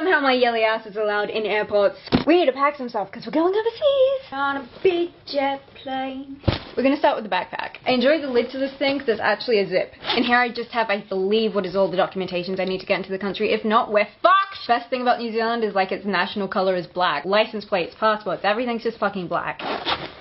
Somehow my yelly ass is allowed in airports. We need to pack some stuff because we're going overseas. On a big jet plane. We're gonna start with the backpack. I enjoy the lid to this thing because there's actually a zip. And here I just have, I believe, what is all the documentations I need to get into the country. If not, we're fucked! Best thing about New Zealand is like its national colour is black. License plates, passports, everything's just fucking black.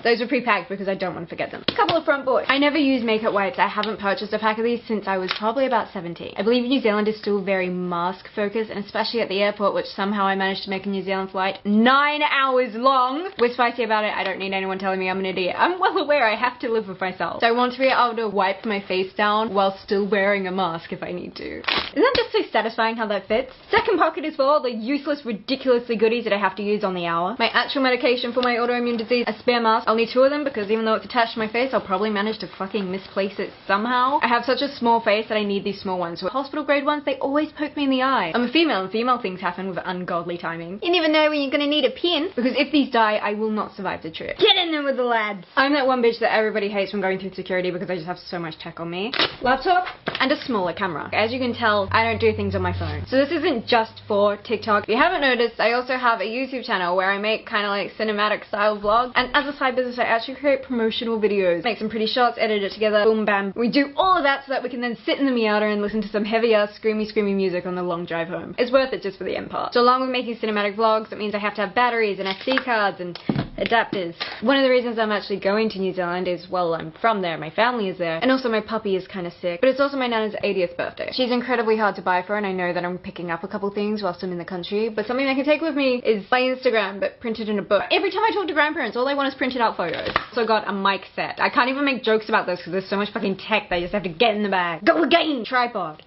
Those are pre-packed because I don't want to forget them. A couple of front boards. I never use makeup wipes. I haven't purchased a pack of these since I was probably about 17. I believe New Zealand is still very mask focused, and especially at the airport, which somehow I managed to make a New Zealand flight 9 hours long. We're spicy about it. I don't need anyone telling me I'm an idiot. I'm well aware I have to live with myself. So I want to be able to wipe my face down while still wearing a mask if I need to. Isn't that just so satisfying how that fits? Second pocket is for all the useless, ridiculously goodies that I have to use on the hour. My actual medication for my autoimmune disease, a spare mask. I'll need 2 of them because even though it's attached to my face, I'll probably manage to fucking misplace it somehow. I have such a small face that I need these small ones. So hospital grade ones, they always poke me in the eye. I'm a female and female things happen with ungodly timing. You never know when you're gonna need a pin because if these die, I will not survive the trip. Get in there with the lads. I'm that one bitch that everybody hates when going through security because I just have so much tech on me. Laptop and a smaller camera. As you can tell, I don't do things on my phone. So this isn't just for TikTok. If you haven't noticed, I also have a YouTube channel where I make kind of like cinematic style vlogs. And as a side business, I actually create promotional videos. Make some pretty shots, edit it together, boom bam. We do all of that so that we can then sit in the Miata and listen to some heavy ass screamy music on the long drive home. It's worth it just for the end part. So along with making cinematic vlogs, it means I have to have batteries and SD cards and adapters. One of the reasons I'm actually going to New Zealand is, well, I'm from there, my family is there, and also my puppy is kind of sick, but it's also my nana's 80th birthday. She's incredibly hard to buy for, and I know that I'm picking up a couple things whilst I'm in the country, but something I can take with me is my Instagram, but printed in a book. Every time I talk to grandparents, all they want is printed out photos. Also got a mic set. I can't even make jokes about this because there's so much fucking tech that I just have to get in the bag. Go again! Tripod.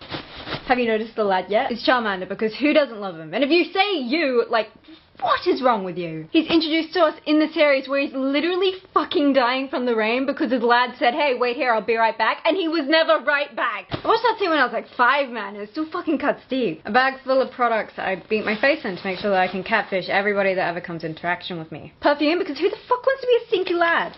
Have you noticed the lad yet? It's Charmander, because who doesn't love him? And if you say you, like, what is wrong with you? He's introduced to us in the series where he's literally fucking dying from the rain because his lad said, hey, wait here, I'll be right back, and he was never right back. I watched that scene when I was like 5, man, and it still fucking cuts deep. A bag full of products I beat my face in to make sure that I can catfish everybody that ever comes into interaction with me. Perfume, because who the fuck wants to be a stinky lad?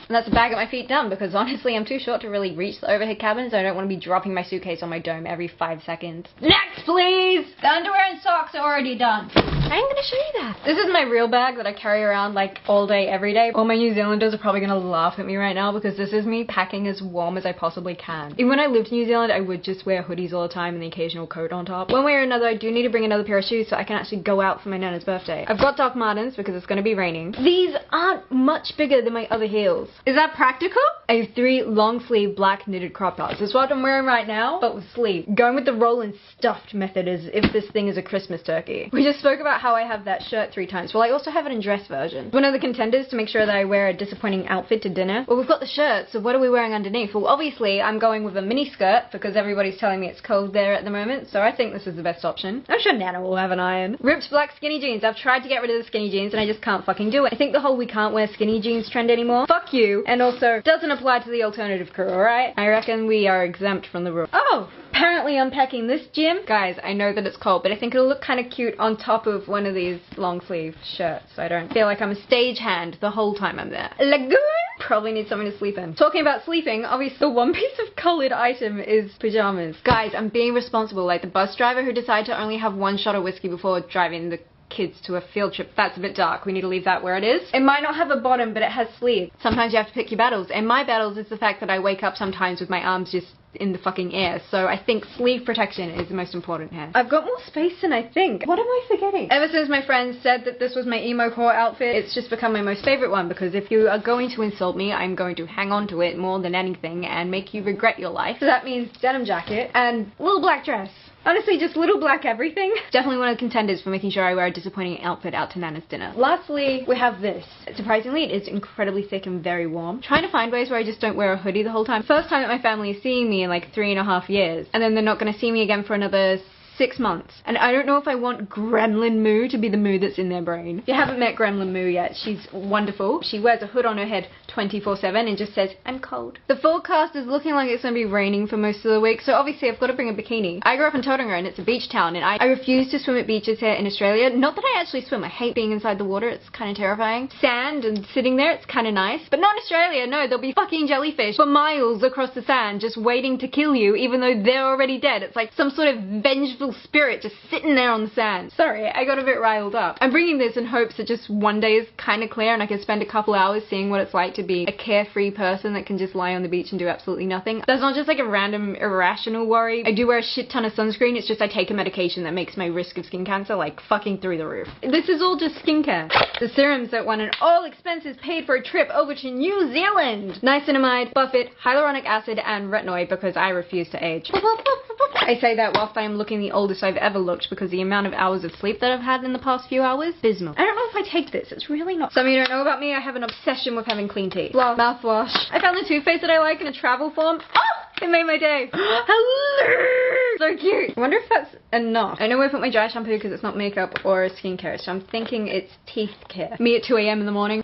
And that's a bag at my feet done because honestly I'm too short to really reach the overhead cabins. I don't want to be dropping my suitcase on my dome every 5 seconds. Next, please! The underwear and socks are already done. I ain't gonna show you that. This is my real bag that I carry around like all day, every day. All my New Zealanders are probably gonna laugh at me right now because this is me packing as warm as I possibly can. Even when I lived in New Zealand, I would just wear hoodies all the time and the occasional coat on top. One way or another, I do need to bring another pair of shoes so I can actually go out for my Nana's birthday. I've got Doc Martens because it's gonna be raining. These aren't much bigger than my other heels. Is that practical? I have 3 long sleeve black knitted crop tops. This is what I'm wearing right now, but with sleeve. Going with the roll and stuffed method as if this thing is a Christmas turkey. We just spoke about how I have that shirt 3 times. Well, I also have it in dress version. One of the contenders to make sure that I wear a disappointing outfit to dinner. Well, we've got the shirt, so what are we wearing underneath? Well, obviously, I'm going with a mini skirt because everybody's telling me it's cold there at the moment, so I think this is the best option. I'm sure Nana will have an iron. Ripped black skinny jeans. I've tried to get rid of the skinny jeans and I just can't fucking do it. I think the whole we can't wear skinny jeans trend anymore. Fuck you. And also, doesn't apply to the alternative crew, alright? I reckon we are exempt from the rule. Oh! Apparently unpacking this gym. Guys, I know that it's cold, but I think it'll look kind of cute on top of one of these long sleeve shirts, so I don't feel like I'm a stagehand the whole time I'm there. Lagoon! Probably need something to sleep in. Talking about sleeping, obviously the one piece of colored item is pajamas. Guys, I'm being responsible, like the bus driver who decided to only have 1 shot of whiskey before driving the kids to a field trip. That's a bit dark. We need to leave that where it is. It might not have a bottom, but it has sleeves. Sometimes you have to pick your battles, and my battles is the fact that I wake up sometimes with my arms just in the fucking air, so I think sleeve protection is the most important here. I've got more space than I think. What am I forgetting? Ever since my friends said that this was my emo core outfit, it's just become my most favorite one because if you are going to insult me, I'm going to hang on to it more than anything and make you regret your life. So that means denim jacket and little black dress. Honestly, just little black everything. Definitely one of the contenders for making sure I wear a disappointing outfit out to Nana's dinner. Lastly, we have this. Surprisingly, it is incredibly thick and very warm. Trying to find ways where I just don't wear a hoodie the whole time. First time that my family is seeing me in like 3.5 years, and then they're not going to see me again for another 6 months. And I don't know if I want Gremlin Moo to be the Moo that's in their brain. If you haven't met Gremlin Moo yet, she's wonderful. She wears a hood on her head 24/7 and just says, I'm cold. The forecast is looking like it's going to be raining for most of the week, so obviously I've got to bring a bikini. I grew up in Tauranga and it's a beach town, and I refuse to swim at beaches here in Australia. Not that I actually swim. I hate being inside the water. It's kind of terrifying. Sand and sitting there, it's kind of nice. But not in Australia. No, there'll be fucking jellyfish for miles across the sand just waiting to kill you even though they're already dead. It's like some sort of vengeful little spirit just sitting there on the sand. Sorry, I got a bit riled up. I'm bringing this in hopes that just one day is kind of clear and I can spend a couple hours seeing what it's like to be a carefree person that can just lie on the beach and do absolutely nothing. That's not just like a random irrational worry. I do wear a shit ton of sunscreen, it's just I take a medication that makes my risk of skin cancer like fucking through the roof. This is all just skincare. The serums that won an all expenses paid for a trip over to New Zealand. Niacinamide, Buffett, hyaluronic acid, and retinoid because I refuse to age. I say that whilst I am looking the oldest I've ever looked because the amount of hours of sleep that I've had in the past few hours, abysmal. I don't know if I take this, it's really not. Some of you don't know about me, I have an obsession with having clean teeth. Mouthwash. I found the toothpaste that I like in a travel form. Oh! It made my day. Hello! So cute. I wonder if that's enough. I know I put my dry shampoo because it's not makeup or skincare, so I'm thinking it's teeth care. Me at 2 a.m. in the morning.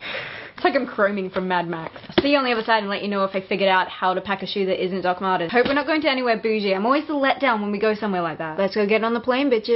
It's like I'm chroming from Mad Max. I'll see you on the other side and let you know if I figured out how to pack a shoe that isn't Doc Martens. Hope we're not going to anywhere bougie. I'm always the letdown when we go somewhere like that. Let's go get on the plane, bitches.